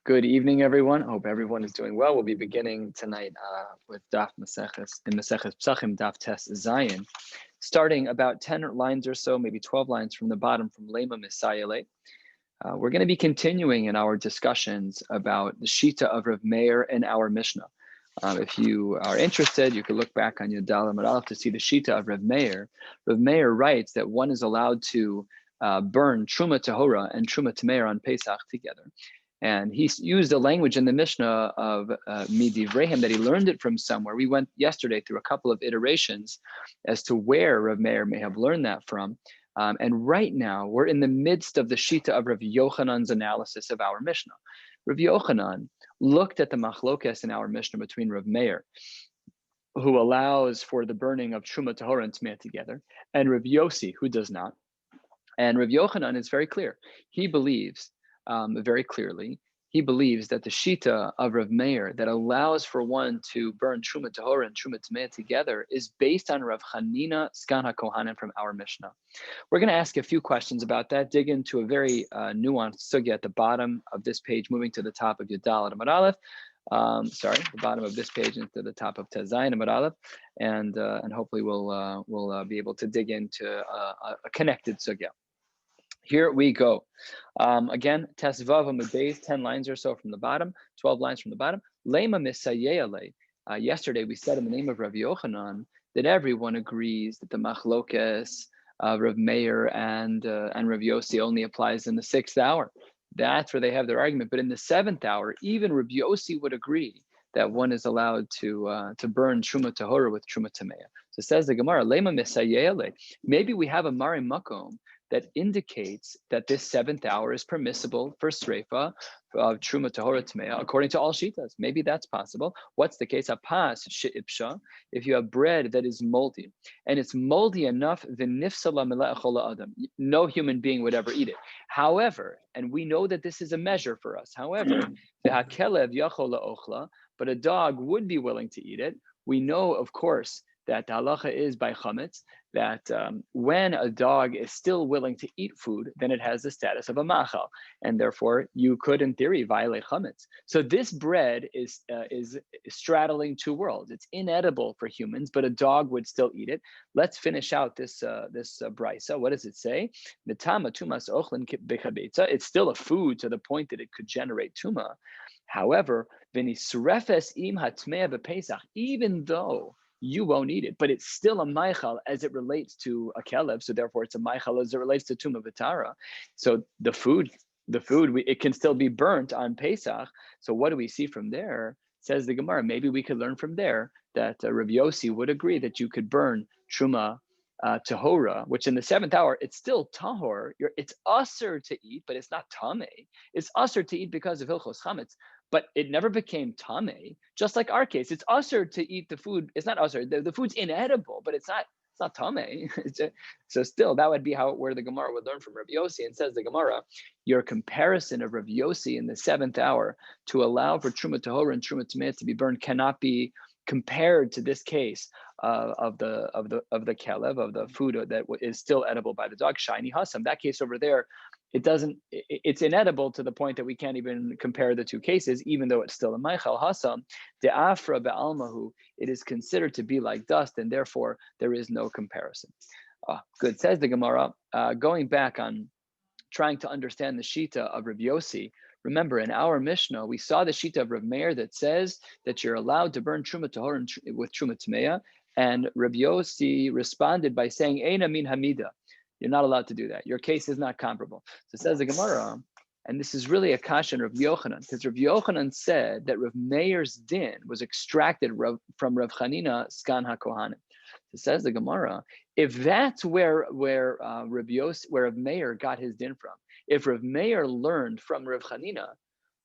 Good evening, everyone. I hope everyone is doing well. We'll be beginning tonight with Daf Maseches in Maseches Pesachim, Daf Tes Zayin, starting about 10 lines or so, maybe 12 lines from the bottom from Lema Misayele. We're going to be continuing in our discussions about the Shita of Rav Meir in our Mishnah. If you are interested, you can look back on Yudal and Aleph to see the Shita of Rav Meir. Rav Meir writes that one is allowed to burn Truma Tahora and Truma Tameir on Pesach together. And he used a language in the Mishnah of Midivrehim that he learned it from somewhere. We went yesterday through a couple of iterations as to where Rav Meir may have learned that from. And right now, we're in the midst of the Shita of Rav Yochanan's analysis of our Mishnah. Rav Yochanan looked at the machlokes in our Mishnah between Rav Meir, who allows for the burning of Truma Tahora and Tmei together, and Rav Yossi, who does not. And Rav Yochanan is very clear. He believes very clearly, he believes that the Shita of Rav Meir that allows for one to burn Truma Tahora and Truma Tmei together is based on Rav Chanina Sgan HaKohanim from our Mishnah. We're going to ask a few questions about that, dig into a very nuanced sugya at the bottom of this page, moving to the top of Yudal and Amud Aleph. The bottom of this page into the top of Tezayin and Amud Aleph, and hopefully we'll be able to dig into a connected sugya. Here we go. Again, Tesvav Amud Beis, 10 lines or so from the bottom, 12 lines from the bottom. Lema Misayele. Yesterday we said in the name of Rav Yochanan that everyone agrees that the machlokes of Rav Meir and Rav Yossi only applies in the 6th hour. That's where they have their argument. But in the 7th hour, even Rav Yossi would agree that one is allowed to burn Truma Tahora with Truma Tameya. So says the Gemara, Lema Misayele. Maybe we have a Mari Makom that indicates that this 7th hour is permissible for Sreifa of Truma Tahora Tmeya, according to all Shitas. Maybe that's possible. What's the case? Apas she'ipsha, if you have bread that is moldy, and it's moldy enough, v'nifsala mela'achola adam, no human being would ever eat it. However, and we know that this is a measure for us, however, v'hakelev yachola ochla, but a dog would be willing to eat it. We know, of course, that the halacha is by chametz, that when a dog is still willing to eat food, then it has the status of a machal, and therefore you could, in theory, violate chametz. So this bread is straddling two worlds. It's inedible for humans, but a dog would still eat it. Let's finish out this brisa. What does it say? It's still a food to the point that it could generate tuma. However, even though you won't eat it, but it's still a maichal as it relates to a kelev, so therefore it's a maichal as it relates to tuma v'tara. So the food, it can still be burnt on Pesach. So what do we see from there? Says the Gemara, maybe we could learn from there that Rabbi Yossi would agree that you could burn Truma Tahora, which in the 7th hour, it's still tahor. It's usher to eat, but it's not tameh. It's usher to eat because of hilchos chametz, but it never became tameh. Just like our case, it's usher to eat the food. It's not usher. The food's inedible, but it's not tameh. So still, that would be where the Gemara would learn from Rabbi Yossi. And says the Gemara, your comparison of Rabbi Yossi in the 7th hour to allow for Truma Tahora and Truma Tameh to be burned cannot be compared to this case of the kelev, of the food that is still edible by the dog, shiny hasam. That case over there, it's inedible to the point that we can't even compare the two cases, even though it's still a maichal hasam. The afra be'almahu, it is considered to be like dust, and therefore there is no comparison. Good, says the Gemara, going back on trying to understand the shita of Rabbi Yossi. Remember, in our Mishnah, we saw the Shita of Rav Meir that says that you're allowed to burn Truma Tahor with Truma Tmeya, and Rabbi Yossi responded by saying, Eina min hamida. You're not allowed to do that. Your case is not comparable. So it says the Gemara, and this is really a kasha in Rav Yochanan, because Rav Yochanan said that Rav Meir's din was extracted from Rav Chanina Sgan HaKohanim. So it says the Gemara, if that's where Rav Meir got his din from, if Rav Meir learned from Rav Chanina,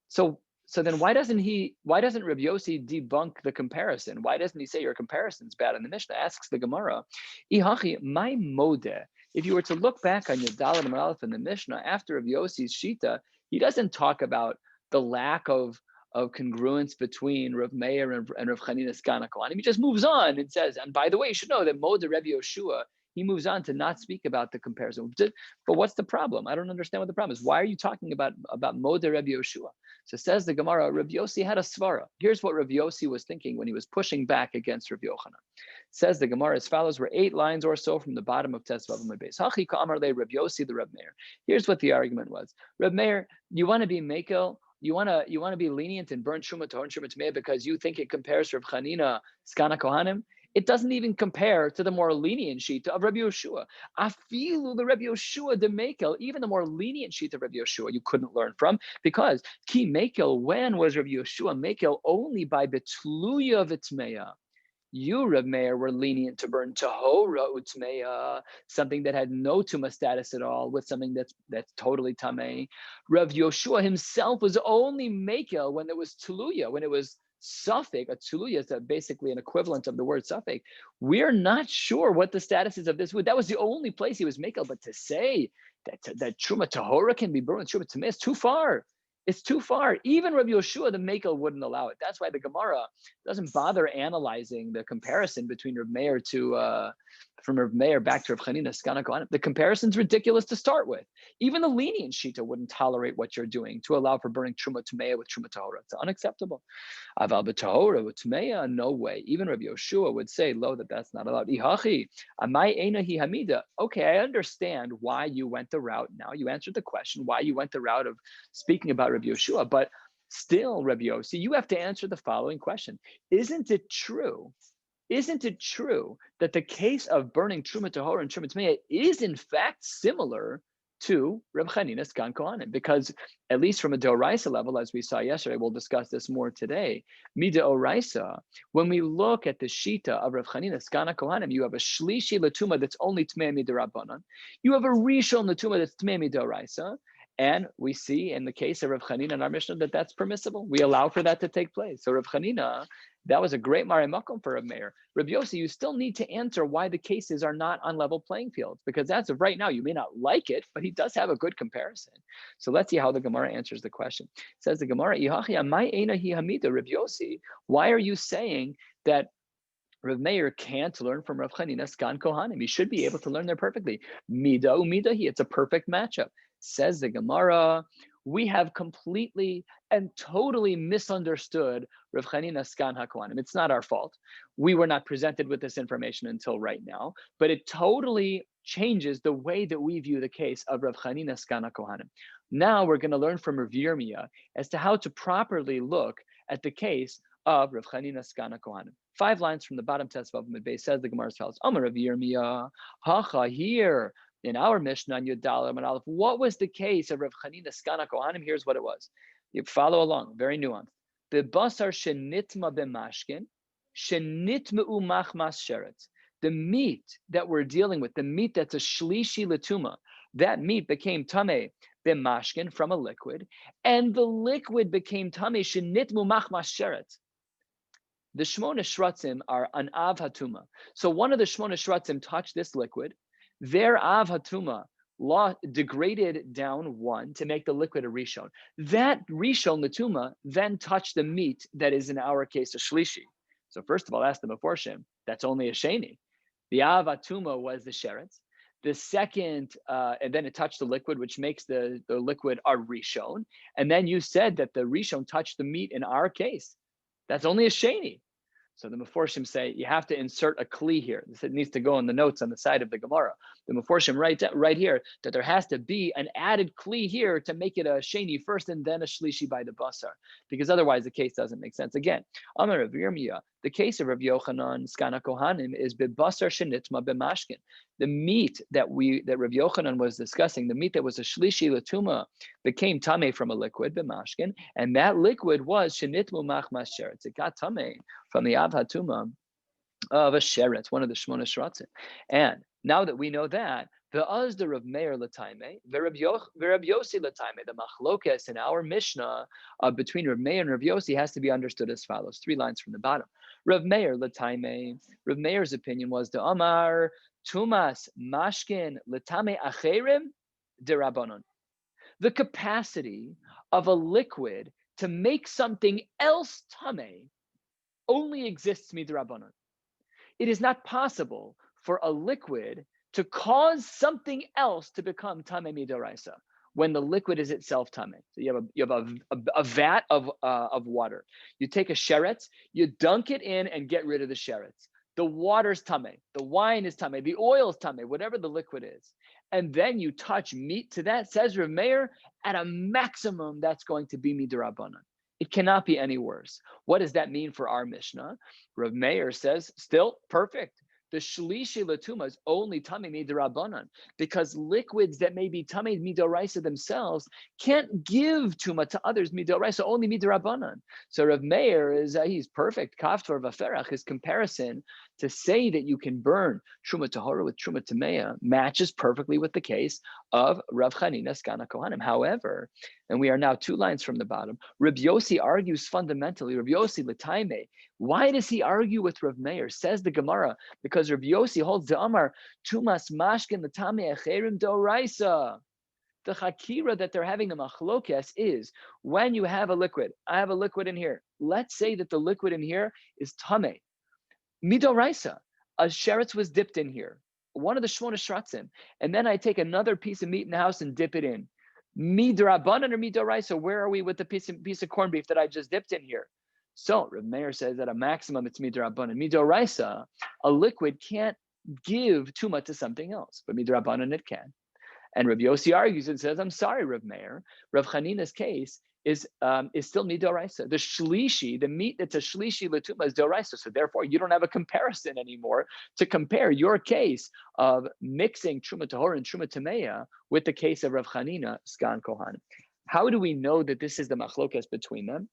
so then why doesn't Rav Yossi debunk the comparison? Why doesn't he say your comparison's bad in the Mishnah? Asks the Gemara, Ihachi, my modeh. If you were to look back on your Dalet and Aleph in the Mishnah, after Rav Yossi's Shita, he doesn't talk about the lack of congruence between Rav Meir and Rav Chanina Sgan HaKohanim. He just moves on and says, and by the way, you should know that Modeh Rebbe Yoshua, he moves on to not speak about the comparison. But what's the problem? I don't understand what the problem is. Why are you talking about Modeh Rebbe Yoshua? So says the Gemara, Rabbi Yossi had a svara. Here's what Rabbi Yossi was thinking when he was pushing back against Rabbi Yochanan. Says the Gemara as follows: we're 8 lines or so from the bottom of Tes Vav Amud Beis. Hachi ka'amar le Rabbi Yossi the Reb Meir. Here's what the argument was: Reb Meir, you want to be mekel, you want to be lenient and burn Truma Tahor and Truma Tamei because you think it compares to Reb Chanina Skana Kohanim. It doesn't even compare to the more lenient sheet of Rabbi Yoshua. Afilu the Rabbi Yoshua de Mekel, even the more lenient sheet of Rabbi Yoshua, you couldn't learn from because Ki Mekel, when was Rabbi Yoshua Mekel? Only by Betluya Vitmeya. You, Reb Meir, were lenient to burn Tahora Utmeya, something that had no Tuma status at all, with something that's totally Tamei. Rav Yoshua himself was only Mekel when there was Tuluya, when it was Suffolk. A Tuluya is basically an equivalent of the word Suffolk. We're not sure what the status is of this wood. That was the only place he was Mekel, but to say that Truma Tahora can be burned with Truma Tamei is too far. It's too far. Even Rabbi Yoshua, the Mekel, wouldn't allow it. That's why the Gemara doesn't bother analyzing the comparison between Reb Meir from Reb Meir back to Reb Chanina Skana Kohanim. The comparison's ridiculous to start with. Even the lenient Shita wouldn't tolerate what you're doing to allow for burning Truma Tumeya with Truma Tahora. It's unacceptable. Aval b'Tahora with Tumeya, no way. Even Rabbi Yoshua would say, lo, that's not allowed. Ihachi, amai eina hi hamida. Okay, I understand why you went the route. Now you answered the question, why you went the route of speaking about Rabbi Yoshua, but still, Rabbi Yossi, you have to answer the following question. Isn't it true that the case of burning Truma Tahor and Truma Tmeya is in fact similar to Reb Chanina Skan Kohanim? Because at least from a Deoraisa level, as we saw yesterday, we'll discuss this more today, Mida Oraisa, when we look at the Shita of Reb Chanina Skan Kohanim, you have a Shlishi Latuma that's only Tmei Midrabanan. You have a Rishon Latuma that's Tmei Midoraisa. And we see in the case of Rav Chanina in our Mishnah that that's permissible. We allow for that to take place. So Rav Chanina, that was a great Mare Makom for Rav Meir. Rav Yossi, you still need to answer why the cases are not on level playing fields, because as of right now, you may not like it, but he does have a good comparison. So let's see how the Gemara answers the question. It says the Gemara, Rav Yossi, why are you saying that Rav Meir can't learn from Rav Chanina Skan Kohanim? He should be able to learn there perfectly. Mida umidahi, it's a perfect matchup. Says the Gemara, we have completely and totally misunderstood Rav Chanina Skan HaKohanim. It's not our fault. We were not presented with this information until right now, but it totally changes the way that we view the case of Rav Chanina Skan HaKohanim. Now we're going to learn from Rav Yirmiyah as to how to properly look at the case of Rav Chanina Skan HaKohanim. 5 lines from the bottom Tes Vav Amud Beis says the Gemara as follows: Amar Rav Yirmiyah, hacha here. In our Mishnah on Yud Daled Amud Aleph, what was the case of Rav Chanina Skan Kohanim? Here's what it was. You follow along, very nuanced. The basar shenitma b'mashkin, shenitma'u machmas sheretz. The meat that we're dealing with, the meat that's a shlishi latuma, that meat became tameh b'mashkin from a liquid, and the liquid became tameh shenitmu machmas sheretz. The Shmona Shratzim are an av hatuma. So one of the Shmona Shratzim touched this liquid. Their av hatuma degraded down 1 to make the liquid a rishon. That rishon latuma then touched the meat that is in our case a shlishi. So first of all, ask the Meforshim, that's only a sheni. The av hatuma was the sheretz. The second, and then it touched the liquid, which makes the liquid a rishon. And then you said that the rishon touched the meat in our case. That's only a sheni. So the Meforshim say you have to insert a kli here. This needs to go in the notes on the side of the Gemara. The Meforshim right here that there has to be an added kli here to make it a sheni first and then a shlishi by the basar, because otherwise the case doesn't make sense. Again, Amar Rav Yirmiyah, the case of Rav Yochanan Skana Kohanim is bebasar shenitma b'mashkin. The meat that Rav Yochanan was discussing, the meat that was a shlishi latuma, became tameh from a liquid b'mashkin, and that liquid was shenitmu machmas sheretz. It got tameh from the av hatuma of a sheretz, one of the Shmona Shratzim. And now that we know that, the Azda Rav Meir Lataime, the Rav Yossi Lataime, the machlokes in our Mishnah between Rav Meir and Rav Yossi has to be understood as follows. 3 lines from the bottom. Rav Meir Lataime, Rav Meir's opinion was the Amar Tumas Mashkin Latame Acherim de Rabbanon. The capacity of a liquid to make something else tameh only exists midrabanan. It is not possible for a liquid to cause something else to become tameh midoraisa. when the liquid is itself tamei. So you have a vat of water. You take a sheretz, you dunk it in and get rid of the sheretz. The water's tamei, the wine is tamei, the oil is tamei, whatever the liquid is. And then you touch meat to that, says Rav Meir, at a maximum, that's going to be midrabanan. It cannot be any worse. What does that mean for our Mishnah? Rav Meir says, still perfect. The shlishi latuma is only tamei midrabanan, because liquids that may be tamei midoraisa themselves can't give tuma to others midoraisa, only midrabanan. So Rav Meir is he's perfect. Kaftor vaferach, his comparison to say that you can burn truma tahora with truma tameya matches perfectly with the case of Rav Chanina Skana Kohanim. However, and we are now 2 lines from the bottom, Rabbi Yossi argues fundamentally, Rabbi Yossi l'taime. Why does he argue with Rav Meir? Says the Gemara, because Rabbi Yossi holds the Amar, Tumas mashkin l'taime acherim doraisa. The chakira that they're having a machlokes is when you have a liquid. I have a liquid in here. Let's say that the liquid in here is tamei. Midoraisa, a sheretz was dipped in here, one of the shmona shratzim, and then I take another piece of meat in the house and dip it in. Midrabanan or midoraisa, where are we with the piece of corned beef that I just dipped in here? So Rav Meir says at a maximum it's midrabanan. Midoraisa, a liquid can't give tuma to something else, but midrabanan it can. And Rabbi Yossi argues and says, I'm sorry, Rav Meir, Rav Chanina's case is still midoraisa. The shlishi, the meat that's a shlishi latuma is doraisa. So therefore, you don't have a comparison anymore to compare your case of mixing truma tahor and truma tameya with the case of Rav Chanina Skan Kohan. How do we know that this is the machlokas between them?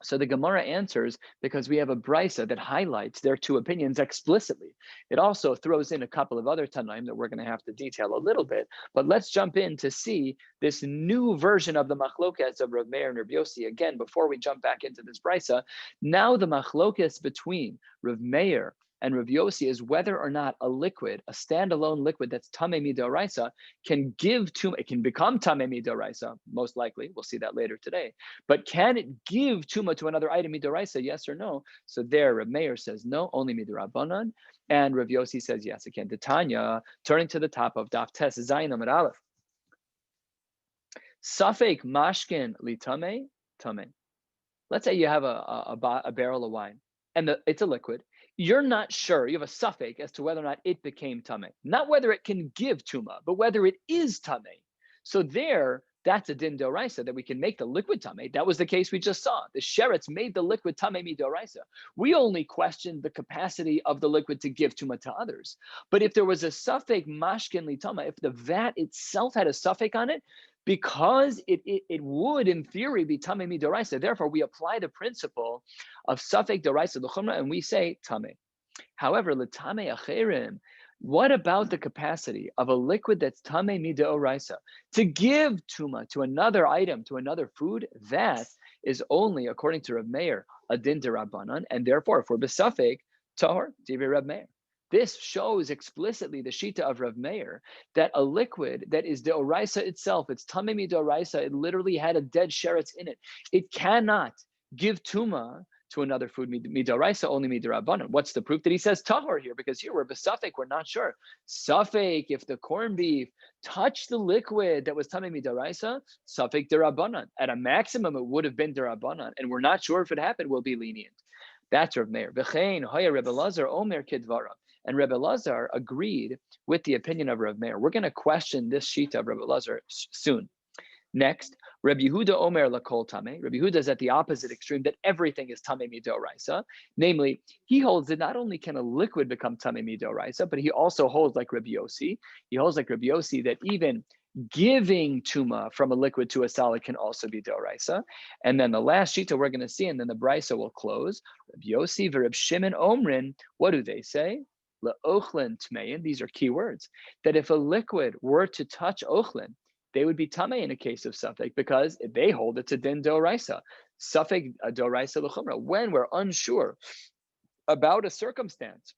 So the Gemara answers because we have a brisa that highlights their 2 opinions explicitly. It also throws in a couple of other Tanaim that we're going to have to detail a little bit. But let's jump in to see this new version of the machlokas of Rav Meir and Rav Yossi. Again, before we jump back into this brisa, now the machlokas between Rav Meir and Rav Yossi is whether or not a liquid, a standalone liquid that's tamei midoraisa, can give tuma. It can become tamei midoraisa, most likely. We'll see that later today. But can it give tuma to another item midoraisa? Yes or no? So there, Rav Meir says no, only midorabanan, and Rav Yossi says yes. Again, Tanya, turning to the top of Daf Tes Zayin Amud Aleph. Safek mashkin li tamei tamei. Let's say you have a barrel of wine, and it's a liquid. You're not sure, you have a suffix as to whether or not it became tamei. Not whether it can give tuma, but whether it is tamei. So there, that's a din doraisa, that we can make the liquid tamei. That was the case we just saw. The sheretz made the liquid tamei midoraisa. We only questioned the capacity of the liquid to give tuma to others. But if there was a suffix mashkin li tama, if the vat itself had a suffix on it, because it would, in theory, be tamei midoraisa. Therefore, we apply the principle of safek doraisa l'chumra, and we say tamei. However, l'tamei acherim, what about the capacity of a liquid that's tamei midoraisa to give tuma to another item, to another food? That is only, according to Rav Meir, a din derabanan, and therefore, if we're besafek, tahor, divrei Rav Meir. This shows explicitly the shita of Rav Meir that a liquid that is deoraisa itself, it's tamei midoraisa, it literally had a dead sheretz in it. It cannot give tuma to another food midoraisa, only midirabanan. What's the proof that he says tahor here? Because here we're besafek, we're not sure. Safek, if the corned beef touched the liquid that was tamei midoraisa, safek derabanan. At a maximum, it would have been derabanan, and we're not sure if it happened. We'll be lenient. That's Rav Meir. V'chein hoya Rebbe Lazar omer kidvara. And Rebbe Lazar agreed with the opinion of Rav Meir. We're going to question this shita of Rebbe Lazar soon. Next, Rabbi Yehuda Omer lakol tamei. Rabbi Yehuda is at the opposite extreme, that everything is tamei midoraisa. Namely, he holds that not only can a liquid become tamei midoraisa, but he also holds like Rabbi Yossi. He holds like Rabbi Yossi that even giving tuma from a liquid to a solid can also be doraisa. And then the last shita we're going to see, and then the brisa will close. Rabbi Yossi v'Reb Shimon Omrin, what do they say? Le'ochlin tmein, these are key words, that if a liquid were to touch ochlin, they would be tamei in a case of suffix, because they hold it's a din doraisa. Suffix doraisa l'chumra. When we're unsure about a circumstance,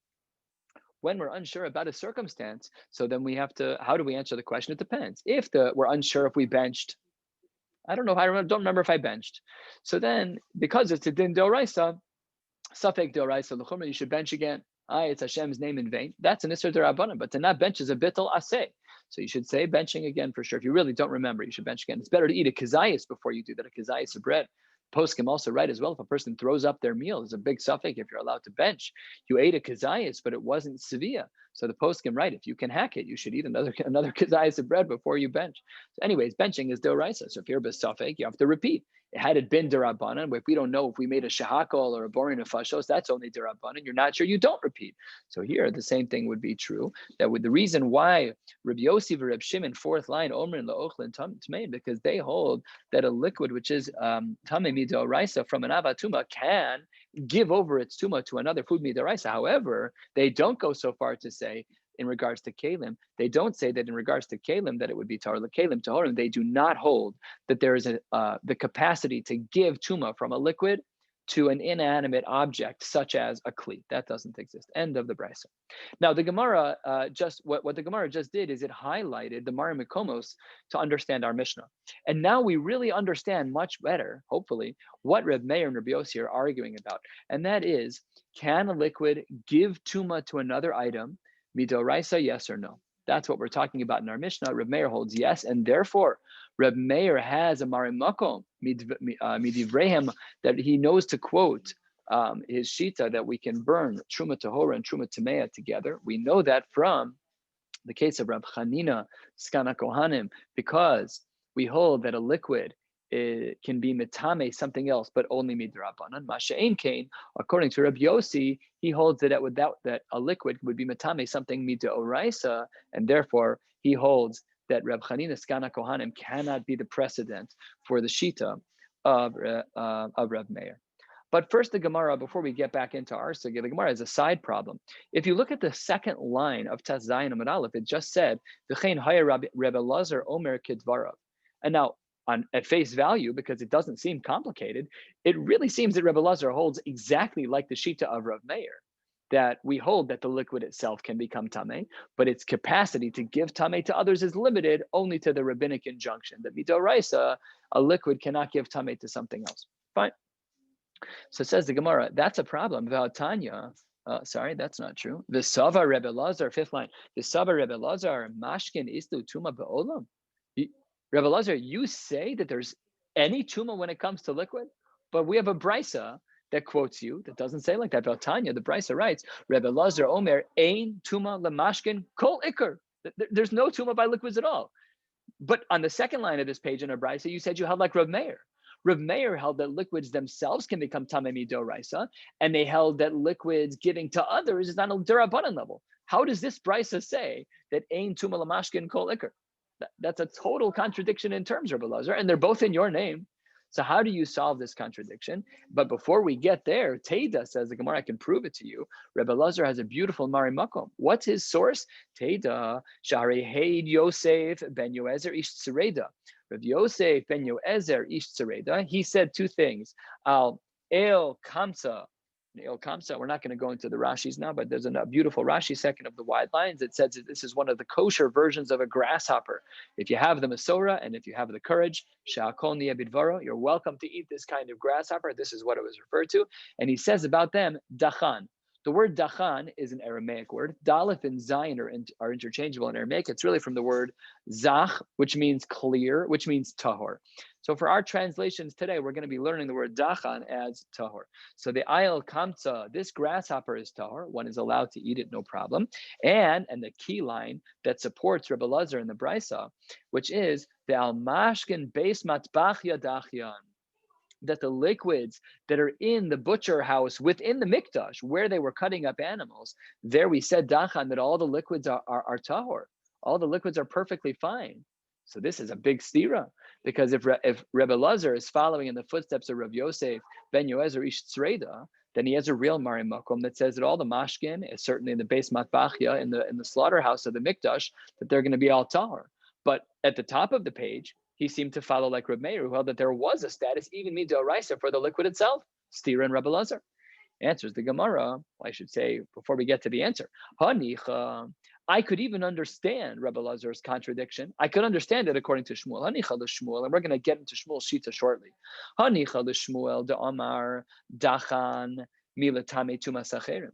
so then we have to, how do we answer the question? It depends. If we're unsure if we benched, I don't remember if I benched. So then, because it's a din doraisa, suffix doraisa l'chumra, you should bench again. It's Hashem's name in vain. That's an Isser D'Rabbanan, but to not bench is a bittul aseh. So you should say benching again for sure. If you really don't remember, you should bench again. It's better to eat a kazayas before you do that, a kazayas of bread. Poskim also write as well, if a person throws up their meal, there's a big suffix if you're allowed to bench. You ate a kazayas, but it wasn't sevilla. So the poskim write, if you can hack it, you should eat another kazayas of bread before you bench. So anyways, benching is doraisa. So if you're besafek, you have to repeat. Had it been derabanan, if we don't know if we made a shahakol or a borin of fashos, that's only derabanan. You're not sure, you don't repeat. So here, the same thing would be true. That with the reason why Rabbi Yossi and Rabbi Shimon, fourth line, Omer and Laochlin Tmein, because they hold that a liquid which is Tamei Midoraisa from an avatuma can give over its tuma to another food Midoraisa. However, they don't go so far to say in regards to kalim, they don't say that in regards to kalim that it would be tar kalim tahorim. They do not hold that there is the capacity to give tuma from a liquid to an inanimate object such as a kli. That doesn't exist. End of the brisa. Now the Gemara what the Gemara just did is it highlighted the Mari Mikomos to understand our Mishnah, and now we really understand much better, hopefully, what Reb Meir and Rabbi Yossi are arguing about, and that is, can a liquid give tuma to another item? Midoraisa, yes or no? That's what we're talking about in our Mishnah. Reb Meir holds yes, and therefore Reb Meir has a Mari Makom midivrehem that he knows to quote his shita that we can burn truma tahora and truma tamea together. We know that from the case of Rab Chanina Skana Kohanim, because we hold that a liquid can be mitame something else, but only midrabanan. Masha'im kain, according to Rabbi Yossi, he holds that that a liquid would be mitame something midoraisa, and therefore he holds that Rab Chanina Skana Kohanim cannot be the precedent for the shita of Rab Meir. But first, the Gemara, before we get back into our sugya, the Gemara has a side problem. If you look at the second line of Tes Zayin Amud Aleph, it just said, "V'chein haya Rabbi Elazar Omer Kidvarav." And now, at face value, because it doesn't seem complicated, it really seems that Rabbi Elazar holds exactly like the shita of Rav Meir, that we hold that the liquid itself can become tamei, but its capacity to give tamei to others is limited only to the rabbinic injunction that midoraisa, a liquid cannot give tamei to something else. Fine. So says the Gemara, that's a problem. Tanya, sorry, that's not true. The Sava Rebbe Lazar, fifth line. The Sava Rebbe Lazar, Mashkin Istu Tuma Be'olam. Rebbe Lazar, you say that there's any tuma when it comes to liquid, but we have a brisa that quotes you that doesn't say like that. Tanya, the brisa writes, Rebbe Lazar Omer Ein Tuma Lemashkin Kol Ikar. There's no tuma by liquids at all. But on the second line of this page in a brisa, you said you held like Rav Meir. Rav Meir held that liquids themselves can become tamei midoraisa, and they held that liquids giving to others is on a derabanan level. How does this brisa say that Ein Tuma Lemashkin Kol Ikar? That's a total contradiction in terms, Rabbi Lazar, and they're both in your name. So how do you solve this contradiction? But before we get there, Teida says, the Gemara, I can prove it to you. Rabbi Lazar has a beautiful Mari Makom. What's his source? Teida, Shari Heid Yosef ben Yoezer ish Tzereda. Rabbi Yosef ben Yoezer ish Tzereda, he said two things. Al El Kamsa. We're not going to go into the Rashis now, but there's a beautiful Rashi second of the wide lines that says that this is one of the kosher versions of a grasshopper. If you have the Masorah and if you have the courage, you're welcome to eat this kind of grasshopper. This is what it was referred to. And he says about them, dachan. The word dachan is an Aramaic word. Daleth and Zayin are interchangeable in Aramaic. It's really from the word zach, which means clear, which means tahor. So for our translations today, we're going to be learning the word dachan as tahor. So the ayel kamsa, this grasshopper is tahor. One is allowed to eat it, no problem. And the key line that supports Rebbe Lazar in the brisa, which is the al mashkin beis matbachya dachyan, that the liquids that are in the butcher house within the mikdash, where they were cutting up animals, there we said dachan, that all the liquids are tahor. All the liquids are perfectly fine. So this is a big stira, because if Rebbe Lazar is following in the footsteps of Rav Yosef ben Yoezer ish Tzreda, then he has a real Mari Makom that says that all the mashkin, certainly in the base matbachya, in the slaughterhouse of the mikdash, that they're going to be all tahor. But at the top of the page, he seemed to follow like Reb Meir, who held that there was a status, even midoraisa, for the liquid itself. Stira and Rebbe Lazar. Answers the Gemara, well, I should say, before we get to the answer, Hanicha, I could even understand Rebbe Lazar's contradiction. I could understand it according to Shmuel. Hanicha l'Shmuel, and we're going to get into Shmuel's shita shortly. Hanicha l'Shmuel de Amar dachan milatame tumas acherim.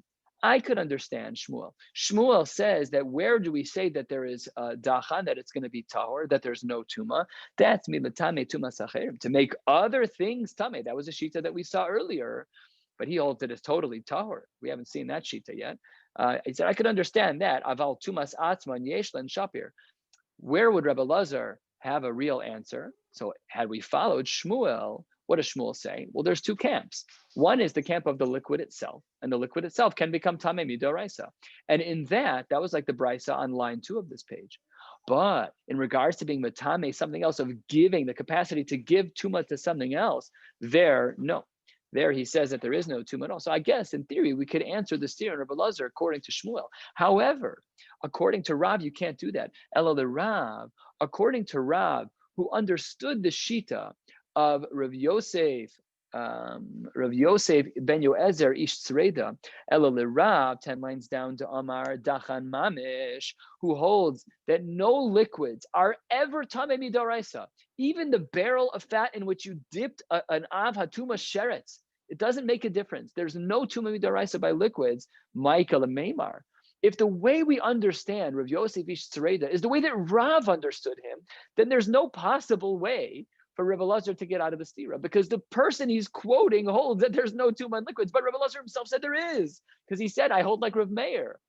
I could understand Shmuel. Shmuel says that where do we say that there is dachan, that it's going to be tahor, that there's no tuma? That's milatame tuma sacherim, to make other things tame. That was a shita that we saw earlier, but he holds it as totally tahor. We haven't seen that shita yet. He said, I could understand that. Aval tumas atzman yeshlan shapir. Where would Rebbe Lazar have a real answer? So had we followed Shmuel, what does Shmuel say? Well, there's two camps. One is the camp of the liquid itself, and the liquid itself can become tamei midoraisa. And in that was like the brisa on line 2 of this page. But in regards to being matame, something else, of giving, the capacity to give tuma to something else, no. There he says that there is no tuma at all. So I guess in theory we could answer the steer of Rebbe Lazar according to Shmuel. However, according to Rav, you can't do that. Ela the Rav, according to Rav, who understood the shita of Rav Yosef ben Yoezer ish Tzreda, Ela le Rav, 10 lines down to Amar Dachan Mamish, who holds that no liquids are ever tamei midoraisa. Even the barrel of fat in which you dipped an av hatuma sheretz, it doesn't make a difference. There's no tuma midoraisa by liquids, Michael and Meimar. If the way we understand Rav Yosef ish Tzreda is the way that Rav understood him, then there's no possible way for Rebbe Lazar to get out of the stira, because the person he's quoting holds that there's no tuma in liquids, but Rebbe Lazar himself said there is, because he said, I hold like Rav Meir.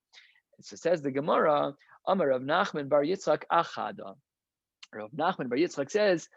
So says the Gemara, Amar Rav Nachman bar Yitzchak achada. Rav Nachman bar Yitzchak says,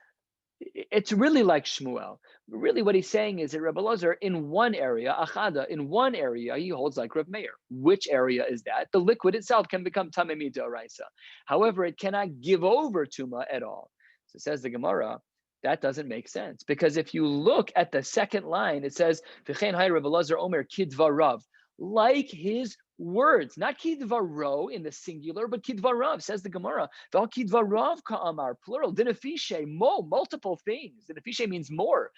it's really like Shmuel. Really what he's saying is that Rebbe Lazar, in one area, achada, in one area, he holds like Rav Meir. Which area is that? The liquid itself can become tamei midoraisa. However, it cannot give over tuma at all. So says the Gemara, that doesn't make sense, because if you look at the second line, it says, V'chein hay Rebbe Lazar omer kidvarav, like his words, not kidvaro in the singular, but kidvarav, says the Gemara. Val kidvarav ka'amar, plural, dinafishe, multiple things. Dinafishe means more.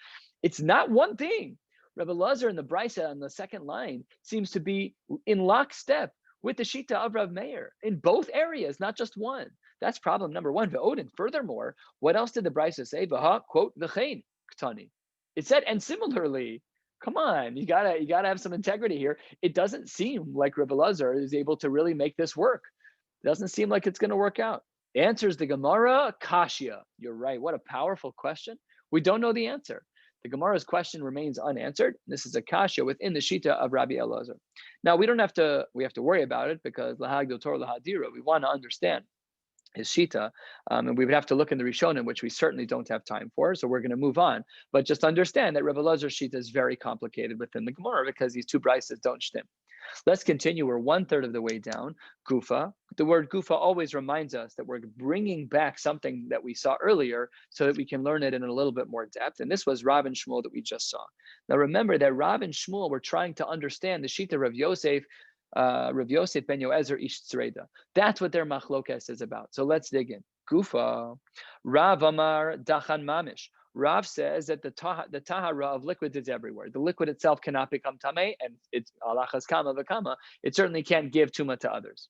It's not one thing. Rebbe Lazar in the Brisa on the second line seems to be in lockstep with the Shita of Rav Meir in both areas, not just one. That's problem number one. Ve'odin. Furthermore, what else did the Brisa say? V'ha, quote, v'chein, ktani. It said, and similarly. Come on, you gotta have some integrity here. It doesn't seem like Rebbe Lazar is able to really make this work. It doesn't seem like it's going to work out. Answers the Gemara, Kashya. You're right. What a powerful question. We don't know the answer. The Gemara's question remains unanswered. This is a Kashya within the Shita of Rabbi Elazar. Now we have to worry about it, because Lahag Dotor Lahadira, we want to understand his shita, and we would have to look in the Rishonim, which we certainly don't have time for, so we're going to move on. But just understand that Rebbe Lazar's shita is very complicated within the Gemara, because these two brises don't shtim. Let's continue. We're 1/3 of the way down. Gufa. The word gufa always reminds us that we're bringing back something that we saw earlier, so that we can learn it in a little bit more depth. And this was Rav and Shmuel that we just saw. Now remember that Rav and Shmuel were trying to understand the shita of Yosef ben Yoezer ish Tzreda. That's what their machlokas is about. So let's dig in. Gufa, Rav Amar Dachan Mamish. Rav says that the tahara of liquids is everywhere. The liquid itself cannot become tamei, and it's alachas kama v'kama. It certainly can't give tuma to others.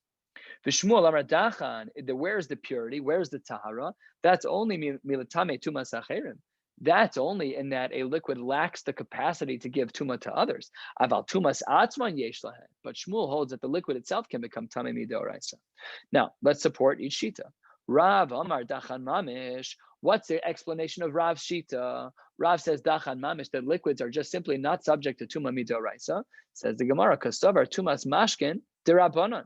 V'Shmuel Amar Dachan, where's the purity? Where's the tahara? That's only milatame tuma sacherim. That's only in that a liquid lacks the capacity to give tuma to others. Aval tumas atzman yesh lahen. But Shmuel holds that the liquid itself can become tamei midoraisa. Now, let's support each shita. Rav Amar Dachan Mamish. What's the explanation of Rav's shita? Rav says Dachan Mamish, that liquids are just simply not subject to tuma midoraisa. Says the Gemara, Kasavar tumas mashkin derabanan.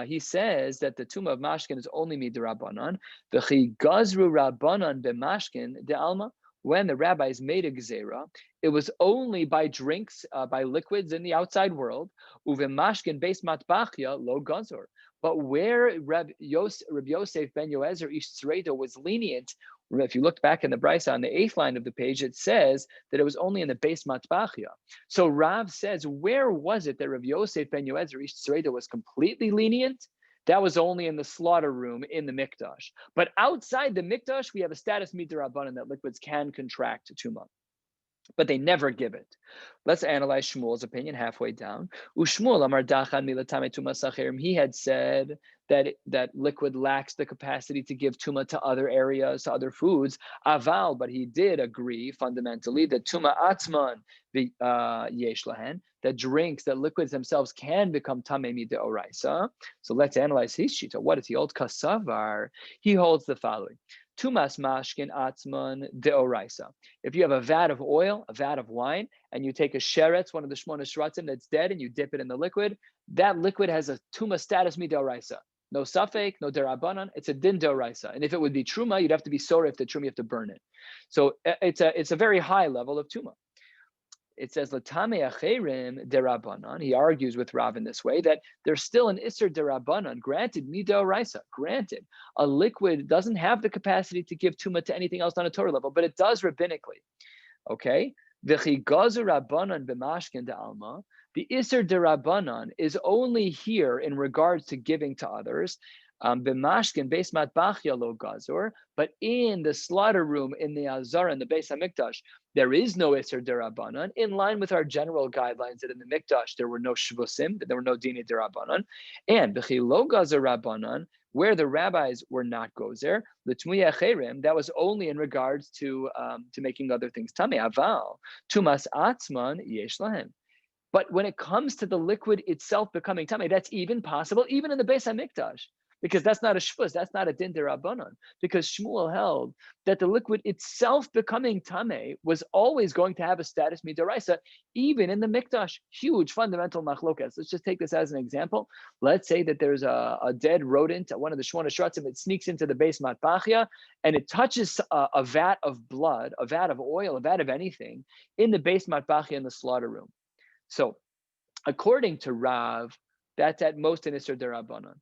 He says that the tuma of mashkin is only midrabanan. V'chi gazru rabbanan b'mashkin de'alma. When the rabbis made a gezerah, it was only by drinks, by liquids in the outside world. Uvemashkin beis matbachya lo gazor. But where Rabbi Yosef ben Yoezer ish Tzreda was lenient, if you looked back in the Brisa on the 8th line of the page, it says that it was only in the beis matbachya. So Rav says, where was it that Rabbi Yosef ben Yoezer ish Tzreda was completely lenient? That was only in the slaughter room in the mikdash. But outside the mikdash, we have a status midrabanan that liquids can contract to tuma. but they never give it. Let's analyze Shmuel's opinion halfway down. Ushmuel amar dachan milatame tuma sachirim. He had said that liquid lacks the capacity to give tuma to other areas, to other foods. Aval, but he did agree fundamentally that tuma atzman yesh lahen, that drinks, that liquids themselves can become tamei mideoraisa. So let's analyze his shita. What does he hold? Kasavar. He holds the following. Tumas mashkin atzman deoraisa. If you have a vat of oil, a vat of wine, and you take a sheretz, one of the shmona shratzim that's dead, and you dip it in the liquid, that liquid has a tuma status midoraisa. No safek, no derabanan. It's a din deoraisa. And if it would be truma, you'd have to be sorry if the truma, you have to burn it. So it's a very high level of tuma. It says latame acherim derabanan. He argues with Rav in this way that there's still an iser derabanan. Granted, midoraisa. Granted, a liquid doesn't have the capacity to give tuma to anything else on a Torah level, but it does rabbinically. Okay, the chigazu rabbanan b'mashkin de'alma. The iser derabanan is only here in regards to giving to others. B'mashkin beis matbachya lo gazur, but in the slaughter room, in the azara, in the Beis Hamikdash, there is no iser derabanan. In line with our general guidelines that in the Mikdash there were no shvusim, that there were no dini derabanan, and b'chi lo gazur rabbanan, where the rabbis were not gozer, l'tmuya cherim, that was only in regards to making other things tamei. Aval tumas atzman yesh lahem. But when it comes to the liquid itself becoming tamei, that's even possible, even in the Beis Hamikdash, because that's not a shvus, that's not a din derabanan. Because Shmuel held that the liquid itself becoming tamei was always going to have a status midaraisa, even in the mikdash. Huge fundamental machlokas. Let's just take this as an example. Let's say that there's a dead rodent, one of the shmona shratzim, it sneaks into the base matbachia, and it touches a vat of blood, a vat of oil, a vat of anything in the base matbachia in the slaughter room. So, according to Rav, that's at most an iser derabanan.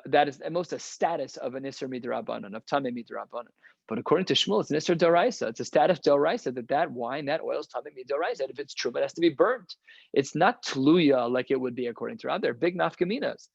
That is at most a status of an iser midrabanan, of tamei midrabanan. But according to Shmuel, it's an iser doraisa. It's a status doraisa that wine, that oil is tamei midoraisa. If it's true, it has to be burnt. It's not tluya like it would be according to Rav. They're big nafkaminas.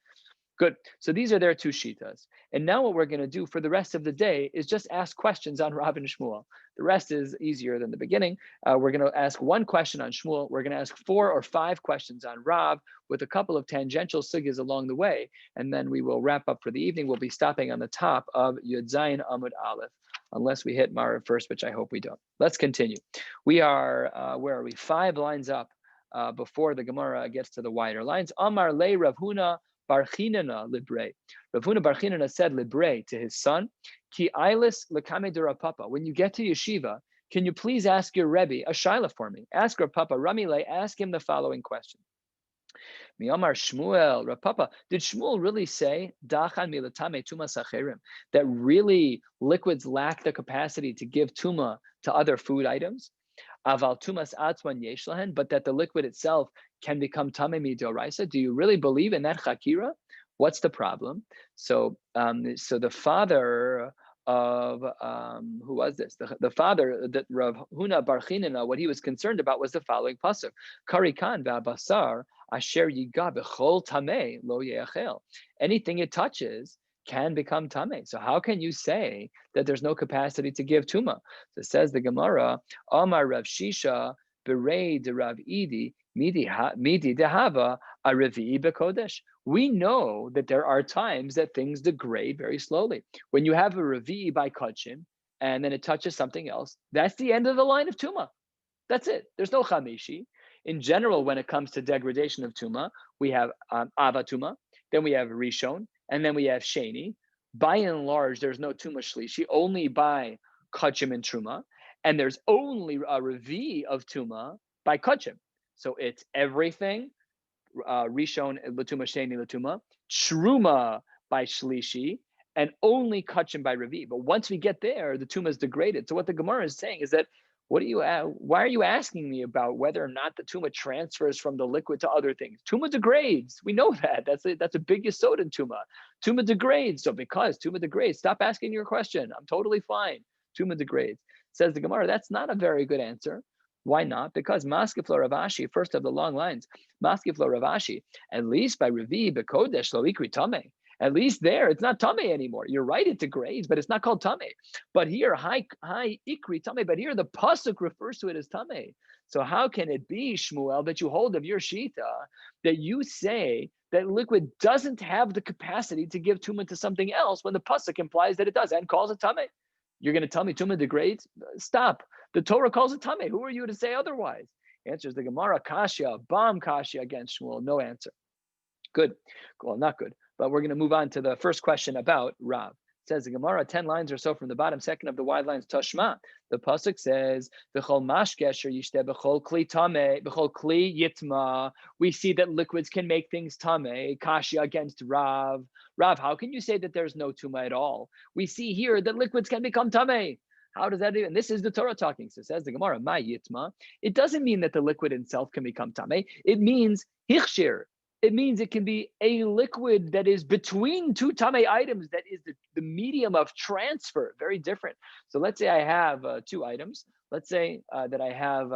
Good. So these are their two shitas. And now what we're going to do for the rest of the day is just ask questions on Rav and Shmuel. The rest is easier than the beginning. We're going to ask one question on Shmuel. We're going to ask 4 or 5 questions on Rav with a couple of tangential sugyas along the way. And then we will wrap up for the evening. We'll be stopping on the top of Yud Zayin Amud Aleph, unless we hit Marav first, which I hope we don't. Let's continue. We are, where are we? 5 lines up before the Gemara gets to the wider lines. Amar le Rav Huna Bar Chinana libre. Rav Huna Bar Chinana said libre to his son, Ki ailis lekame de Rav Papa. When you get to yeshiva, can you please ask your Rebbe a shaila for me? Ask Rav Papa, Ramile, ask him the following question. Miyamar Shmuel, Rav Papa, did Shmuel really say dachan milatame tuma sacherim, that really liquids lack the capacity to give tuma to other food items? Aval tumas atzman yesh lahen, but that the liquid itself can become tamei midoraisa. Do you really believe in that chakira? What's the problem? So the father of who was this? The father that Rav Huna Bar Chinana, what he was concerned about was the following pasuk: Karikan va'basar asher yiga b'chol tamei lo yeachel. Anything it touches can become tamei. So how can you say that there's no capacity to give tuma? So says the Gemara, Amar Rav Shisha berei de Rav Idi midi dehava a revi'i bekodesh. We know that there are times that things degrade very slowly. When you have a revi'i by kachim and then it touches something else, that's the end of the line of tuma. That's it. There's no chamishi. In general, when it comes to degradation of tuma, we have avatuma, then we have rishon, and then we have sheni. By and large, there's no tuma shlishi, only by kachim and truma, and there's only a revi of tuma by kachim. So it's everything, rishon, latuma, sheni, latuma, truma by shlishi, and only kachim by revi. But once we get there, the tuma is degraded. So what the Gemara is saying is that, why are you asking me about whether or not the tuma transfers from the liquid to other things? Tuma degrades. We know that. That's a big yesod in tuma. Tuma degrades. So because tuma degrades, stop asking your question. I'm totally fine. Tuma degrades. Says the Gemara, that's not a very good answer. Why not? Because Maskeflo Ravashi, first of the long lines, Maskeflo Ravashi, at least by Revi Bekodesh Lo Ikri Tameh. At least there, it's not tame anymore. You're right, it degrades, but it's not called tame. But here, high ikri tame. But here, the pasuk refers to it as tame. So how can it be, Shmuel, that you hold of your shita that you say that liquid doesn't have the capacity to give tuma to something else when the pasuk implies that it does and calls it tame? You're going to tell me tuma degrades? Stop. The Torah calls it tame. Who are you to say otherwise? Answers the Gemara, kasha, bam kasha against Shmuel. No answer. Good. Well, not good. But we're going to move on to the first question about Rav. It says the Gemara, 10 lines or so from the bottom, second of the wide lines, Tashma. The pasuk says, "V'chol mashkesher yishteh b'chol kli tameh, b'chol kli yitma." We see that liquids can make things tameh. Kasha against Rav. Rav, how can you say that there's no tuma at all? We see here that liquids can become tameh. How does that even? This is the Torah talking. So says the Gemara, "Ma yitma." It doesn't mean that the liquid itself can become tameh. It means hichshir. It means it can be a liquid that is between two tame items, that is the medium of transfer. Very different. So let's say I have two items. Let's say that I have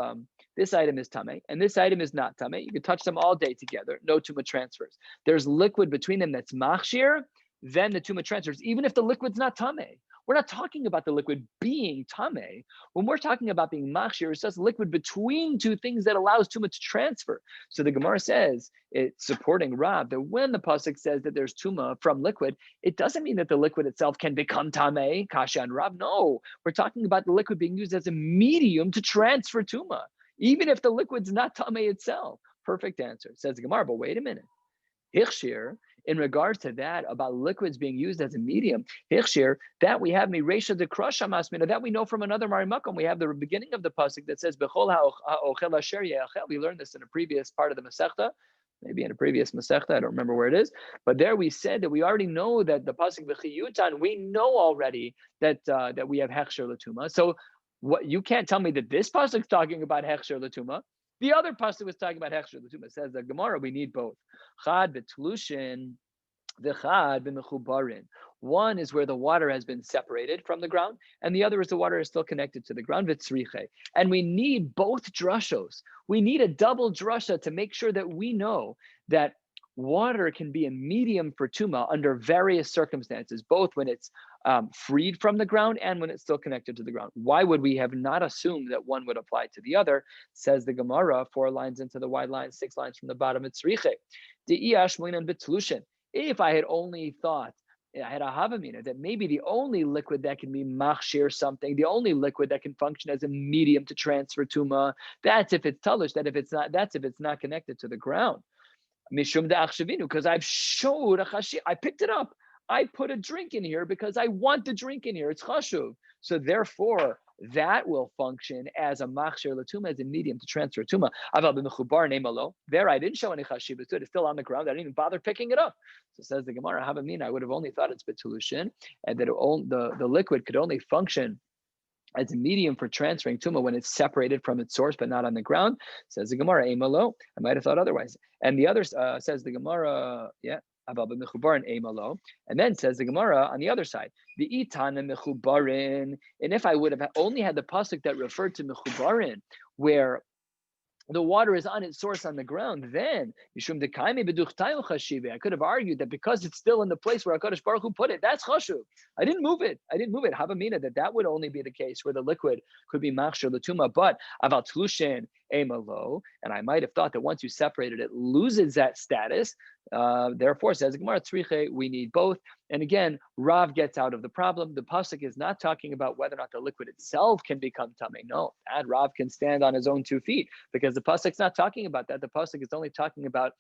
this item is tame and this item is not tame. You can touch them all day together. No tuma transfers. There's liquid between them that's machshir. Then the tuma transfers, even if the liquid's not tame. We're not talking about the liquid being tame. When we're talking about being machshir, it's just liquid between two things that allows tuma to transfer. So the Gemara says, it's supporting Rav, that when the pasuk says that there's tuma from liquid, it doesn't mean that the liquid itself can become tame, kasha and Rav. No, we're talking about the liquid being used as a medium to transfer tuma, even if the liquid's not tame itself. Perfect answer. Says the Gemara, but wait a minute. Hichshir, in regards to that, about liquids being used as a medium, Hichshir, that we have Miresha de Krasha Masmina, that we know from another Marimakom. We have the beginning of the pasuk that says, Bechol ha'ochel asher ye'achel. We learned this in a previous part of the Masechta, maybe in a previous Masechta, I don't remember where it is. But there we said that we already know that the pasuk B'chiyutan, we know already that that we have Hechsher Latuma. So what you can't tell me that this pasuk is talking about Hechsher Latuma. The other pasuk was talking about Hechsher Latuma. It says the Gemara, we need both. Chad betlushin, v'chad b'mechubarin. One is where the water has been separated from the ground, and the other is the water is still connected to the ground, v'tzriche. And we need both drushos. We need a double drusha to make sure that we know that water can be a medium for tuma under various circumstances, both when it's freed from the ground and when it's still connected to the ground. Why would we have not assumed that one would apply to the other? Says the Gemara, 4 lines into the wide line, 6 lines from the bottom, it's riche. If I had only thought, I had a havamina, that maybe the only liquid that can be machshir something, the only liquid that can function as a medium to transfer tuma, that's if it's talish, that's if it's not connected to the ground. Mishum de'achshavinu, because I've showed a chashiv. I picked it up. I put a drink in here because I want the drink in here. It's chashuv. So therefore, that will function as a machshir latuma, as a medium to transfer tuma. Aval b'mechubar neimalo. There, I didn't show any chashiv. It's still on the ground. I didn't even bother picking it up. So says the Gemara, havamina, I would have only thought it's betulushin, and that the liquid could only function as a medium for transferring tuma when it's separated from its source but not on the ground. Says the Gemara, Eimalo. I might have thought otherwise. And the other says the Gemara, and then says the Gemara on the other side, the itana mechubarin. And if I would have only had the pasuk that referred to mechubarin, where the water is on its source on the ground, then I could have argued that because it's still in the place where HaKadosh Baruch Hu put it, that's chashuv. I didn't move it. Havamina, that would only be the case where the liquid could be machshir l'tuma, but aval tlushin emalo, and I might have thought that once you separate it, it loses that status. Therefore, says Gemara tzriche, we need both. And again, Rav gets out of the problem. The pasuk is not talking about whether or not the liquid itself can become tamei. No, that Rav can stand on his own 2 feet, because the pasuk's not talking about that. The pasuk is only talking about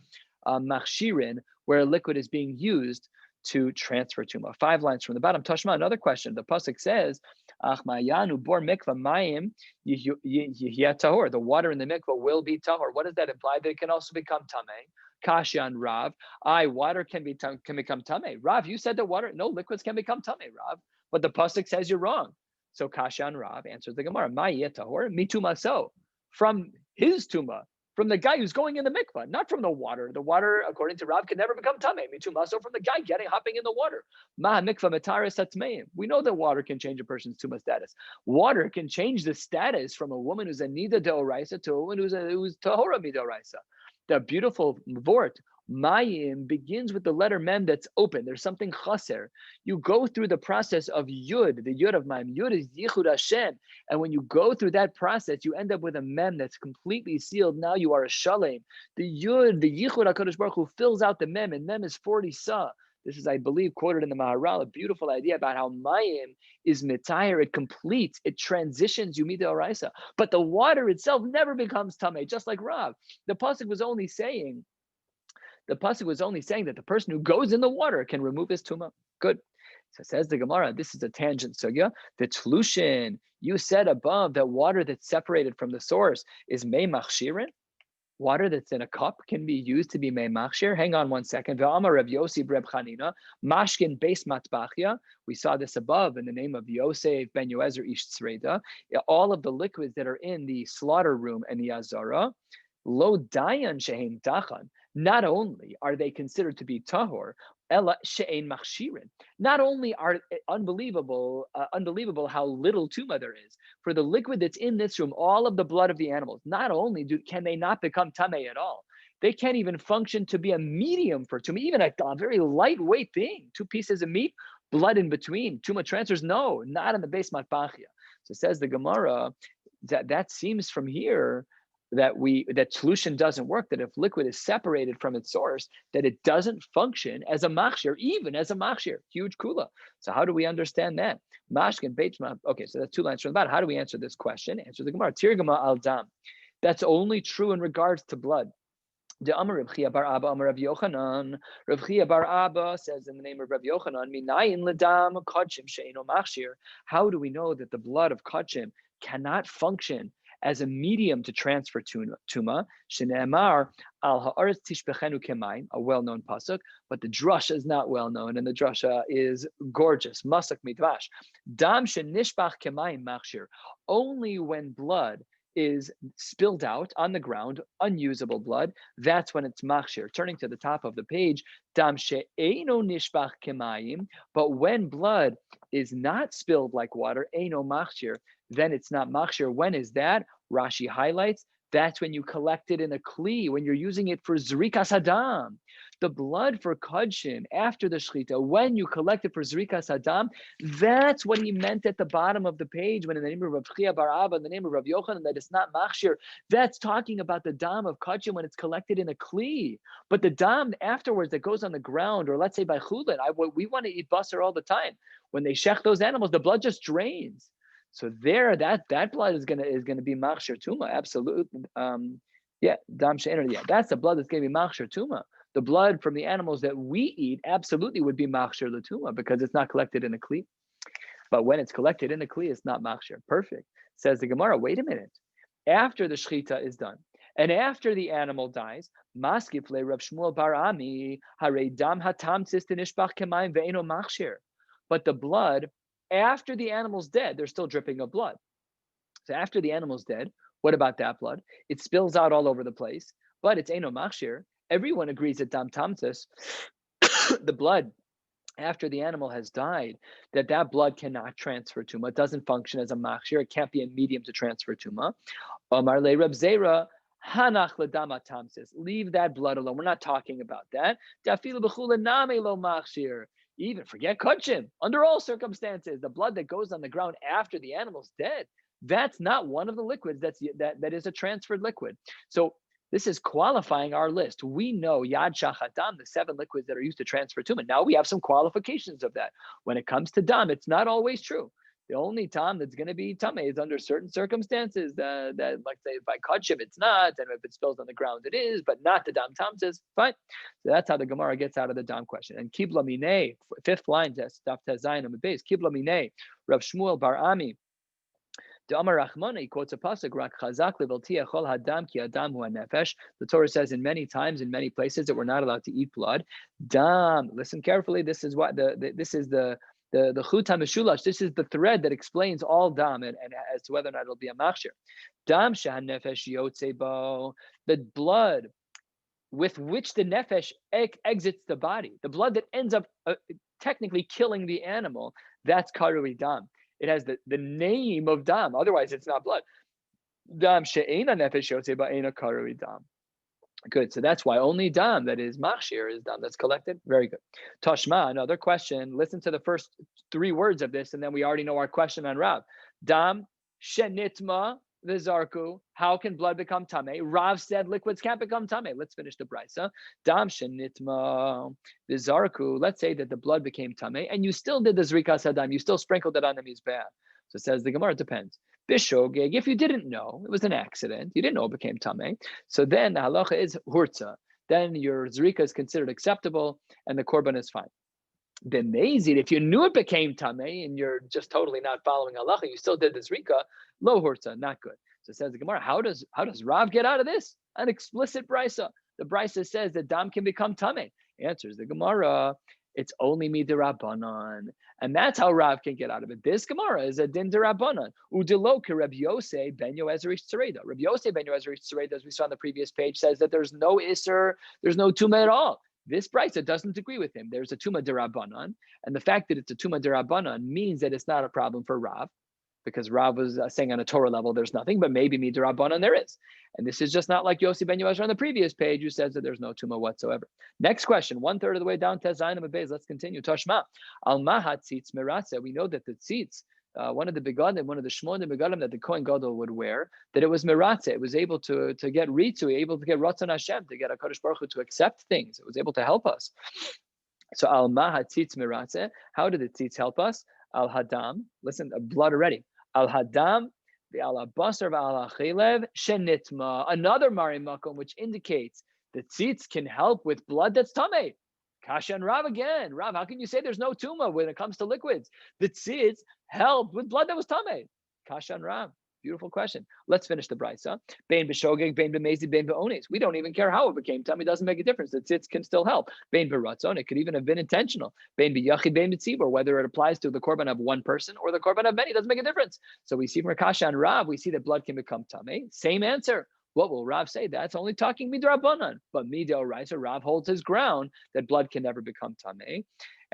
machshirin, where a liquid is being used to transfer tuma. 5 lines from the bottom. Tashma, another question. The pasuk says, "Ach ma'ayanu bor mikvah mayim yihya tahor." The water in the mikvah will be tahor. What does that imply? That it can also become tamei. Kasha and Rav, water can become tamei. Rav, you said that water, no, liquids can become tamei, Rav, but the pasuk says you're wrong. So Kasha and Rav answers the Gemara, ma'yeh tahor mituma, so from his tuma, from the guy who's going in the mikvah, not from the water. The water, according to Rav, can never become tamei. Mituma, so from the guy hopping in the water. Ma mikvah metaris hatmeim. We know that water can change a person's tuma status. Water can change the status from a woman who's a nida deoraisa to a woman who's tahora midoraisa. The beautiful vort, Mayim begins with the letter mem that's open. There's something chaser. You go through the process of yud, the yud of mayim. Yud is yichud Hashem. And when you go through that process, you end up with a mem that's completely sealed. Now you are a shalem. The yud, the yichud HaKadosh Baruch Hu fills out the mem, and mem is 40 sa. This is, I believe, quoted in the Maharal, a beautiful idea about how mayim is mitayir. It completes, it transitions Yumida Oraisa. But the water itself never becomes tameh, just like Rav. The pasuk was only saying that the person who goes in the water can remove his tumah. Good. So says the Gemara, this is a tangent sugya. The tlushin, you said above that water that's separated from the source is mei machshirin. Water that's in a cup can be used to be mei machshir. Hang on one second. Ve'amar Reb Yossi Reb Chanina, mashkin beis matbachia. We saw this above in the name of Yosef ben Yoezer ish tzreida. All of the liquids that are in the slaughter room and the azara, lo dayan shehem dachan. Not only are they considered to be tahor, ela she'ein machshirin. Not only are unbelievable how little tumah there is for the liquid that's in this room, all of the blood of the animals. Not only can they not become tameh at all, they can't even function to be a medium for tumah, even a very lightweight thing. 2 pieces of meat, blood in between, tumah transfers. No, not in the beis matbachia. So says the Gemara that seems from here that solution doesn't work, that if liquid is separated from its source, that it doesn't function as a machshir, even as a machshir. Huge kula. So how do we understand that? Mashkin Beitzma. Okay, so that's 2 lines from the bottom. How do we answer this question? Answer the Gemara. Tirgama al dam. That's only true in regards to blood. The Amar Rav Chia bar Abba Amar Rav Yochanan. Rav Chia bar Abba says in the name of Rav Yochanan, Minayin ledam kodshim she'eno machshir. How do we know that the blood of kodshim cannot function as a medium to transfer tuma? Shene'emar al ha'aretz tishbechenu kemayim, a well-known pasuk, but the drasha is not well-known, and the drasha is gorgeous. Masak midvash. Dam shenishbach kemayim machshir. Only when blood is spilled out on the ground, unusable blood, that's when it's machshir. Turning to the top of the page, dam she'eino nishbach kemayim, but when blood is not spilled like water, eino machshir, then it's not machshir. When is that? Rashi highlights, that's when you collect it in a kli, when you're using it for zrikas hadam. The blood for kodshim after the shechita, when you collect it for zrikas hadam, that's what he meant at the bottom of the page when in the name of Rav Chia bar Abba, in the name of Rav Yochanan, that it's not machshir. That's talking about the dam of kodshim when it's collected in a kli. But the dam afterwards that goes on the ground, or let's say by chulin, we want to eat basar all the time. When they shech those animals, the blood just drains. So there, that blood is gonna be machshir tuma, absolutely. Dam she'ener. Yeah, that's the blood that's gonna be machshir tuma. The blood from the animals that we eat absolutely would be machshir l'tuma because it's not collected in a kli. But when it's collected in a kli, it's not machshir. Perfect. Says the Gemara. Wait a minute. After the shechita is done, and after the animal dies, maskif le Rav Shmuel bar Ami harei dam hatamtzis tinishbach kemayim ve'eno machshir. But the blood, after the animal's dead, they're still dripping of blood. So after the animal's dead, what about that blood? It spills out all over the place, but it's eino machshir. Everyone agrees that dam tamtzis, the blood after the animal has died, that blood cannot transfer tuma. It doesn't function as a machshir. It can't be a medium to transfer tuma. Omar le Reb Zera, hanach ledam tamtzis. Leave that blood alone. We're not talking about that. Dafilu b'chula name lo machshir. Even forget kodshim. Under all circumstances, the blood that goes on the ground after the animal's dead, that's not one of the liquids that is a transferred liquid. So this is qualifying our list. We know Yad Shach Dam, the 7 liquids that are used to transfer tumah. Now we have some qualifications of that. When it comes to dam, it's not always true. The only time that's going to be tameh is under certain circumstances. That like say by kodshim it's not, and if it spills on the ground it is, but not the dam tamtzis. Fine. So that's how the Gemara gets out of the dam question. And kibla minei, 5th line, daf tezayin on the base. Kibla minei, Rav Shmuel bar Ami. The Amar Rachmana, he quotes a pasuk, Rak chazak leveltia chol hadam ki adam hu nefesh. The Torah says in many times, in many places, that we're not allowed to eat blood. Dam. Listen carefully. This is what this is the chut hameshulash. This is the thread that explains all dam and as to whether or not it'll be a machshir. Dam shehan nefesh yotze bo. The blood with which the nefesh exits the body, the blood that ends up technically killing the animal, that's karui dam. It has the name of dam. Otherwise, it's not blood. Dam she'ena nefesh yotze ba'ena karui dam. Good. So that's why only dam that is machshir is dam that's collected. Very good. Tashma, another question. Listen to the first 3 words of this, and then we already know our question on Rav. Dam shenitma v'zarku. How can blood become tame? Rav said liquids can't become tame. Let's finish the brisa. Dam shenitma v'zarku. Let's say that the blood became tame, and you still did the zrikas hadam. You still sprinkled it on the mizbeah. So it says the Gemara, it depends. Bishogeg, if you didn't know, it was an accident, you didn't know it became tameh, so then the halacha is hurtza. Then your zrika is considered acceptable and the korban is fine. B'mezid, if you knew it became tameh and you're just totally not following halacha, you still did the zrika, lo hurtza, not good. So it says the Gemara, how does Rav get out of this? An explicit brisa. The brisa says that dam can become tameh. Answers the Gemara, it's only midirabanan, and that's how Rav can get out of it. This Gemara is a din dirabanan. Udiloke Rabbi Yosei ben Yoezerish Tzareda. Rabbi Yosei ben Yoezerish Tzareda, as we saw on the previous page, says that there's no iser, there's no tuma at all. This brisa doesn't agree with him. There's a tuma dirabanan, and the fact that it's a tuma dirabanan means that it's not a problem for Rav, because Rav was saying on a Torah level there's nothing, but maybe midirabanan there is. And this is just not like Yossi ben Yoezer on the previous page, who says that there's no tuma whatsoever. Next question, 1/3 of the way down to Zayin Beis. Let's continue. Tashma al mahat tzitz meratze. We know that the tzitz, one of the begadim, one of the shmonim begadim that the Kohen Gadol would wear, that it was meratze. It was able to get ritzu, able to get ratzon Hashem, to get HaKadosh Baruch Hu to accept things. It was able to help us. So al mahat tzitz meratze. How did the tzitz help us? Al hadam. Listen, blood already. Al hadam, the al basar al achilev shenitma. Another mari makom which indicates that tzitz can help with blood that's tameh. Kasha and Rav again. Rav, how can you say there's no tuma when it comes to liquids? The tzitz helped with blood that was tameh. Kasha and Rav. Beautiful question. Let's finish the brisa. Bein b'shogeg, bein b'mezid, bein b'ones. We don't even care how it became tummy. It doesn't make a difference. The tzitz can still help. Bein b'ratzon. It could even have been intentional. Bein b'yachid, bein b'tzibur. Whether it applies to the korban of one person or the korban of many, doesn't make a difference. So we see from Kasha and Rav, we see that blood can become tummy. Same answer. What will Rav say? That's only talking midrabanan. But midoraisa, Rav holds his ground that blood can never become tameh.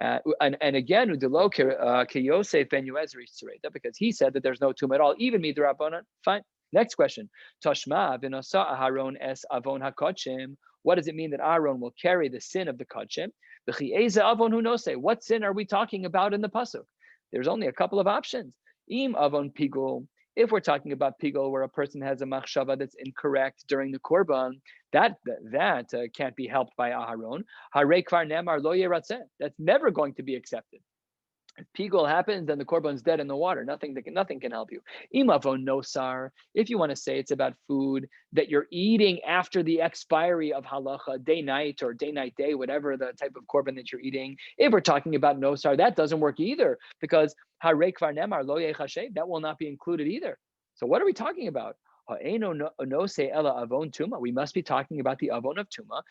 And again, udelo kiyosef ben Yoezerish Tzareda, because he said that there's no tomb at all, even midrabanan. Fine. Next question. Tashma v'nasa Aharon es avon hakodshim. What does it mean that Aaron will carry the sin of the kodshim? V'chi'eza avon hu noseh. What sin are we talking about in the pasuk? There's only a couple of options. Im avon pigul. If we're talking about pigul, where a person has a machshava that's incorrect during the korban, that can't be helped by Aharon. Harei kvar nemar lo yeratzeh. That's never going to be accepted. If pigul happens, then the korban's dead in the water. Nothing can help you. Imavon nosar. If you want to say it's about food that you're eating after the expiry of halacha, day night or day night day, whatever the type of korban that you're eating. If we're talking about nosar, that doesn't work either, because harei kvar nemar lo yechashev, that will not be included either. So what are we talking about? We must be talking about the avon of tuma.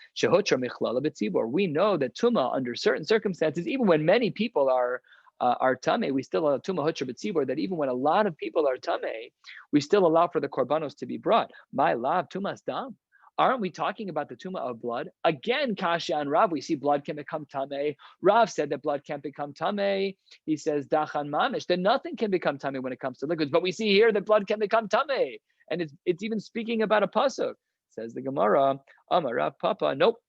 We know that tuma, under certain circumstances, even when many people are tameh, we still allow tuma hutra b'tzibur, that even when a lot of people are tameh, we still allow for the korbanos to be brought. My lav tumas dam. Aren't we talking about the tuma of blood? Again, Kasha and Rav, we see blood can become tameh. Rav said that blood can't become tameh. He says dachan mamish, that nothing can become tameh when it comes to liquids. But we see here that blood can become tameh, and it's even speaking about a pasuk. Says the Gemara, Amar Rav Papa. Nope,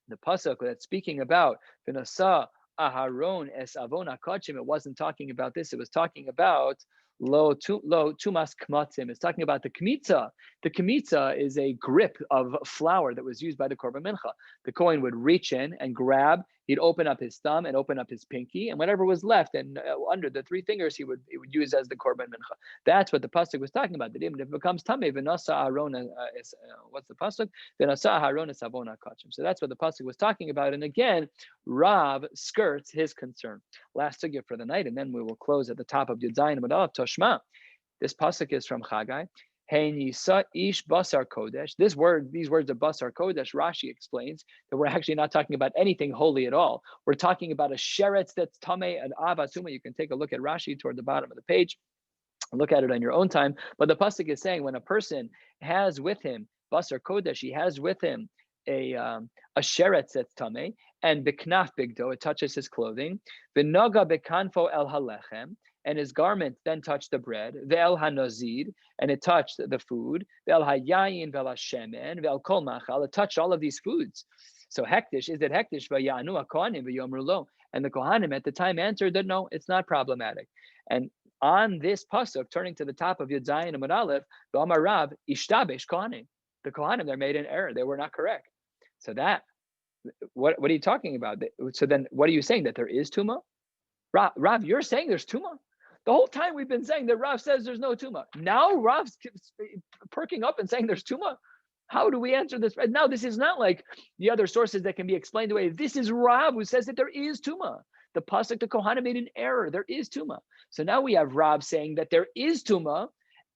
the pasuk that's speaking about v'nasa Aharon es avon hakodshim, it wasn't talking about this. It was talking about lo tumas kmatzim. It's talking about the kmitza. The kmitza is a grip of flour that was used by the korban mincha. The Kohen would reach in and grab. He'd open up his thumb and open up his pinky, and whatever was left and under the 3 fingers, he would use as the korban mincha. That's what the pasuk was talking about. That even if it becomes tameh, v'nasa Aharon is what's the pasuk? V'nasa Aharon es avon hakodshim. So that's what the pasuk was talking about. And again, Rav skirts his concern. Last sugya for the night, and then we will close at the top of Yud Zayin Amud Toshma. This pasuk is from Chagai. Hein yisa ish basar kodesh. These words of basar kodesh, Rashi explains that we're actually not talking about anything holy at all. We're talking about a sheretz that's tameh and avasuma. You can take a look at Rashi toward the bottom of the page. Look at it on your own time. But the pasuk is saying when a person has with him basar kodesh, he has with him a sheretz that's tameh, and beknaf bigdo, it touches his clothing. V'naga bekanfo el halechem, and his garment then touched the bread, ve'el hanozid, and it touched the food, ve'el hayayin ve'el hashemen, ve'el kol machal, it touched all of these foods. So hektish, is it hektish? V'ya'anu hakohanim v'yomru lo. And the kohanim at the time answered that no, it's not problematic. And on this pasuk, turning to the top of Yud Zayin and Aleph, v'amar Rav ishtabesh kohanim. The kohanim there made an error; they were not correct. So that, what are you talking about? So then, what are you saying, that there is tuma? Rav, you're saying there's tuma. The whole time we've been saying that Rav says there's no tuma. Now Rav's perking up and saying there's tuma. How do we answer this? Now this is not like the other sources that can be explained away. This is Rav who says that there is tuma. The pasuk, the Kohanim made an error. There is tuma. So now we have Rav saying that there is tuma,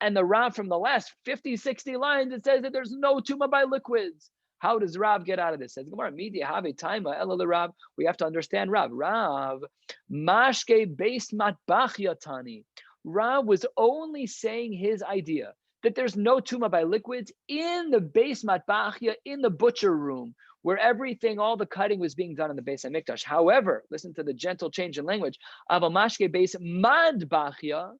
and the Rav from the last 50, 60 lines, it says that there's no tuma by liquids. How does Rav get out of this? Says Gemara, media have a timer. Rav. We have to understand Rav. Rav, mashke beis matbach yatani. Rav was only saying his idea that there's no tuma by liquids in the beis matbachia, in the butcher room, where everything, all the cutting was being done in the Beis HaMikdash. However, listen to the gentle change in language. Avamashke beis madbachia,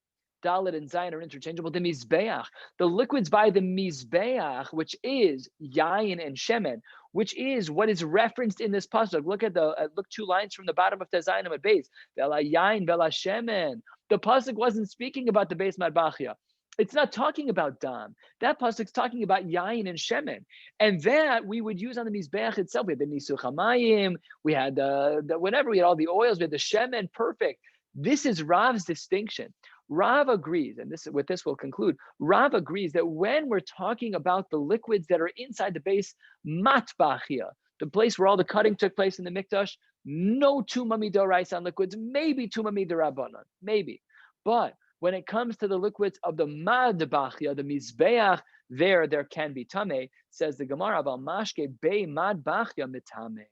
Dalet and Zayin are interchangeable. The Mizbeach, the liquids by the Mizbeach, which is Yayin and Shemen, which is what is referenced in this pasuk. Look at look 2 lines from the bottom of Tezayin and Beis. Vela Yayin, Vela Shemen. The pasuk wasn't speaking about the Beis Madbachia. It's not talking about dam. That pasuk's talking about yayin and shemen, and that we would use on the mizbeach itself. We had the nisuch hamayim, we had the whatever, we had all the oils, we had the shemen. Perfect. This is Rav's distinction. Rav agrees, and with this we'll conclude. Rav agrees that when we're talking about the liquids that are inside the base matbachia, the place where all the cutting took place in the mikdash, no tuma midoraisa on liquids, maybe tuma midorabanan, maybe, but when it comes to the liquids of the madbachia, the mizbeach, there can be tameh, says the Gemara, about mashke bei madbachia mitame.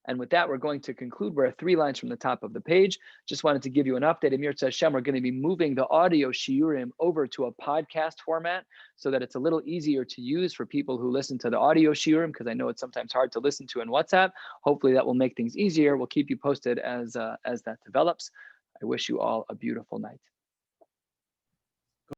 And with that, we're going to conclude. We're 3 lines from the top of the page. Just wanted to give you an update. Amir Hashem, we're going to be moving the audio shiurim over to a podcast format so that it's a little easier to use for people who listen to the audio shiurim, because I know it's sometimes hard to listen to in WhatsApp. Hopefully that will make things easier. We'll keep you posted as that develops. I wish you all a beautiful night.